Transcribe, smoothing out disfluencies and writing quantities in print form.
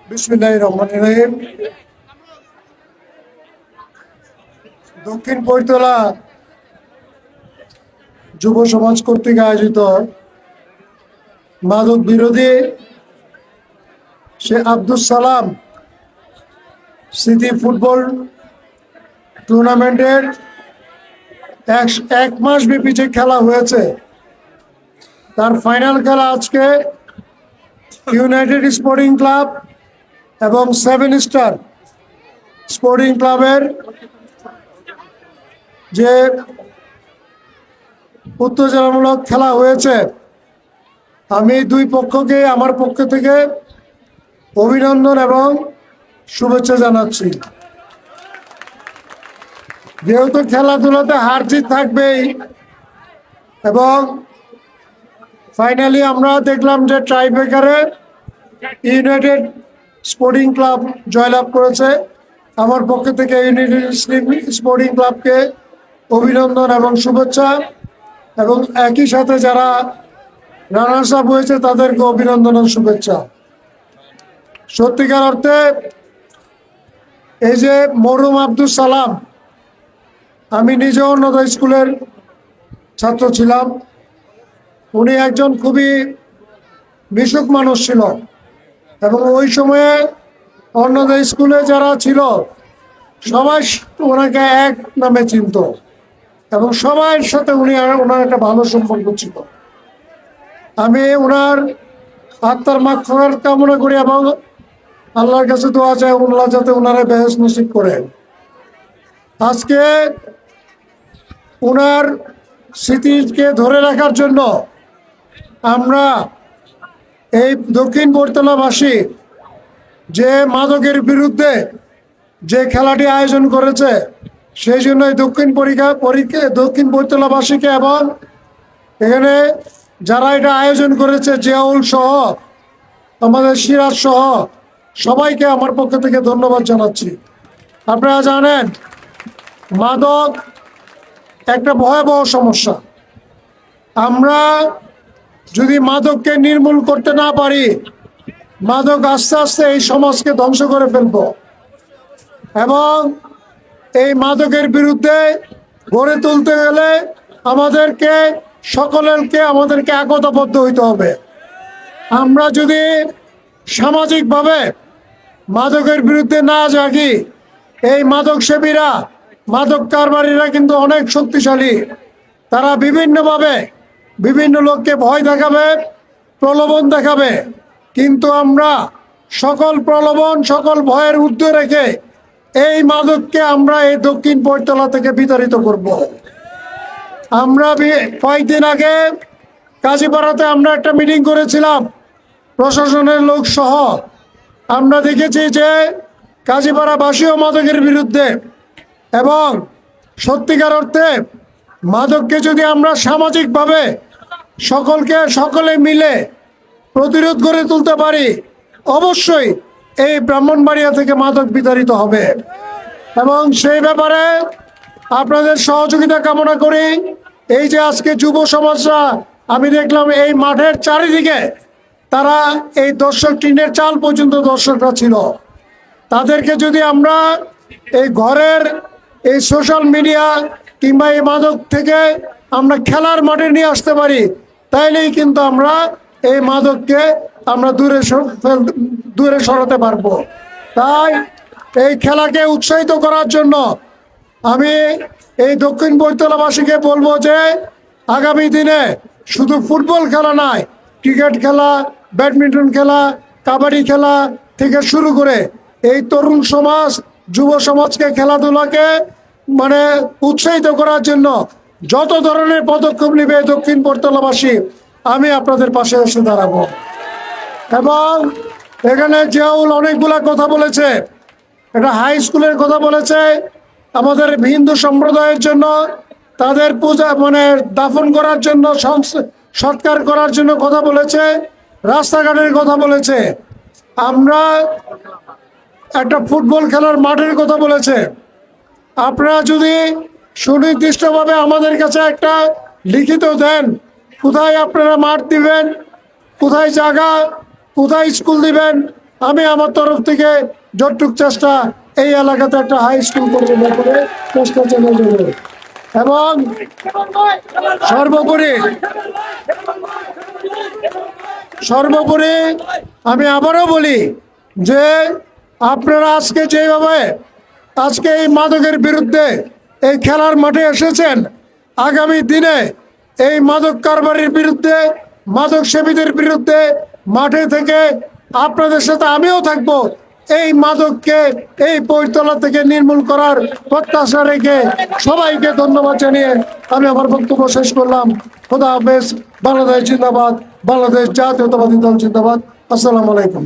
বিসমিল্লাহির রহমানির রহিম। দক্ষিণ পৈতলা যুব সমাজ কর্তৃক আয়োজিত মাদক বিরোধী শেখ আব্দুল সালাম স্মৃতি ফুটবল টুর্নামেন্টের এক মাস ব্যাপী যে খেলা হয়েছে, তার ফাইনাল খেলা আজকে ইউনাইটেড স্পোর্টিং ক্লাব এবং 7 স্টার স্পোর্টিং ক্লাবের যে উত্তেজনামূলক খেলা হয়েছে। আমি দুই পক্ষকে আমার পক্ষ থেকে অভিনন্দন এবং শুভেচ্ছা জানাচ্ছি। যেহেতু খেলাধুলাতে হার জিত থাকবেই এবং ফাইনালি আমরা দেখলাম যে টাইব্রেকারে ইউনাইটেড স্পোর্টিং ক্লাব জয়লাভ করেছে। আমার পক্ষ থেকে ইউনাইটেড স্পোর্টিং ক্লাবকে অভিনন্দন এবং শুভেচ্ছা, এবং একই সাথে যারা রানার্স আপ হয়েছে তাদেরকে অভিনন্দন ও শুভেচ্ছা। সত্যিকার অর্থে এই যে মরহুম আব্দুল সালাম, আমি নিজে অন্যদা স্কুলের ছাত্র ছিলাম। উনি একজন খুবই মিশুক মানুষ ছিল এবং ওই সময়ে অন্যদা স্কুলে যারা ছিল সবাই ওনাকে এক নামে চিনত এবং সবার সাথে ওনার একটা ভালো সম্পর্ক ছিল। আমি ওনার আত্মার মাগফিরাত কামনা করি এবং আল্লাহর কাছে দোয়া চাই আল্লাহ যাতে ওনারা বেহেশত নসিব করেন। আজকে ওনার স্মৃতিকে ধরে রাখার জন্য আমরা এই দক্ষিণ বৈতলাবাসী যে মাদকের বিরুদ্ধে যে খেলাটি আয়োজন করেছে, সেই জন্য দক্ষিণ বৈতলাবাসীকে এবং এখানে যারা এটা আয়োজন করেছে জিয়াউল সহ আমাদের সিরাজ সহ সবাইকে আমার পক্ষ থেকে ধন্যবাদ জানাচ্ছি। আপনারা জানেন মাদক একটা ভয়াবহ সমস্যা। আমরা যদি মাদককে নির্মূল করতে না পারি, মাদক আস্তে আস্তে এই সমাজকে ধ্বংস করে ফেলব এবং এই মাদকের বিরুদ্ধে গড়ে তুলতে গেলে আমাদেরকে একতাবদ্ধ হইতে হবে। আমরা যদি সামাজিকভাবে মাদকের বিরুদ্ধে না জাগি, এই মাদক সেবীরা মাদক কারবারিরা কিন্তু অনেক শক্তিশালী। তারা বিভিন্নভাবে বিভিন্ন লোককে ভয় দেখাবে, প্রলোভন দেখাবে, কিন্তু আমরা সকল প্রলোভন সকল ভয়ের ঊর্ধ্বে রেখে এই মাদককে আমরা এই দক্ষিণ বৈতলা থেকে বিতাড়িত করব। আমরা কয়েকদিন আগে কাজীপাড়াতে আমরা একটা মিটিং করেছিলাম প্রশাসনের লোক সহ। আমরা দেখেছি যে কাজীপাড়াবাসীও মাদকের বিরুদ্ধে, এবং সত্যিকার অর্থে মাদককে যদি আমরা সামাজিকভাবে সকলে মিলে প্রতিরোধ করে তুলতে পারি, অবশ্যই এই ব্রাহ্মণবাড়িয়া থেকে মাদক বিতাড়িত হবে। এবং সেই ব্যাপারে আপনাদের সহযোগিতা কামনা করি। এই যে আজকে যুব সমাজরা আমি দেখলাম এই মাঠের চারিদিকে তারা এই টিনের চাল পর্যন্ত দর্শকরা ছিল। তাদেরকে যদি আমরা এই ঘরের এই সোশ্যাল মিডিয়া কিংবা এই মাদক থেকে আমরা খেলার মাঠে নিয়ে আসতে পারি, তাইলেই কিন্তু আমরা এই মাদককে আমরা দূরে সরাতে পারবো। তাই এই খেলাকে উৎসাহিত করার জন্য আমি এই দক্ষিণ বৈতলাবাসীকে বলবো যে আগামী দিনে শুধু ফুটবল খেলা নয়, ক্রিকেট খেলা, ব্যাডমিন্টন খেলা, কাবাডি খেলা থেকে শুরু করে এই তরুণ সমাজ যুব সমাজকে খেলাধুলাকে উৎসাহিত করার জন্য যত ধরনের পদক্ষেপ নেবে দক্ষিণ বৈতলাবাসী, আমি আপনাদের পাশে এসে দাঁড়াবো। এবং এখানে জিয়াউল অনেকগুলা কথা বলেছে, এটা হাই স্কুলের কথা বলেছে, আমাদের হিন্দু সম্প্রদায়ের জন্য তাদের পূজা দাফন করার জন্য সৎকার করার জন্য কথা বলেছে, রাস্তাঘাটের কথা বলেছে, আমরা একটা ফুটবল খেলার মাঠের কথা বলেছে। আপনারা যদি সুনির্দিষ্টভাবে আমাদের কাছে একটা লিখিত দেন, কোথায় আপনারা মাঠ দিবেন, কোথায় জায়গা, কোথায় স্কুল দিবেন, আমি আমার তরফ থেকে যতটুক চেষ্টা এই এলাকাতে একটা হাই স্কুল করবো ব্যাপারে চেষ্টা চালিয়ে যাবো। এবং সর্বোপরি আমি আবারও বলি যে আপনারা আজকে যেভাবে আজকে এই মাদকের বিরুদ্ধে এই খেলার মাঠে এসেছেন, আগামী দিনে এই মাদক কারবারির বিরুদ্ধে, মাদক সেবীদের বিরুদ্ধে মাঠে থেকে আপনাদের সাথে আমিও থাকবো। এই মাদককে এই পৈতলা থেকে নির্মূল করার প্রত্যাশা রেখে সবাইকে ধন্যবাদ জানিয়ে আমি আমার বক্তব্য শেষ করলাম। খোদা হাফেজ। বাংলাদেশ জিন্দাবাদ। বাংলাদেশ জাতীয়তাবাদী দল জিন্দাবাদ। আসসালামু আলাইকুম।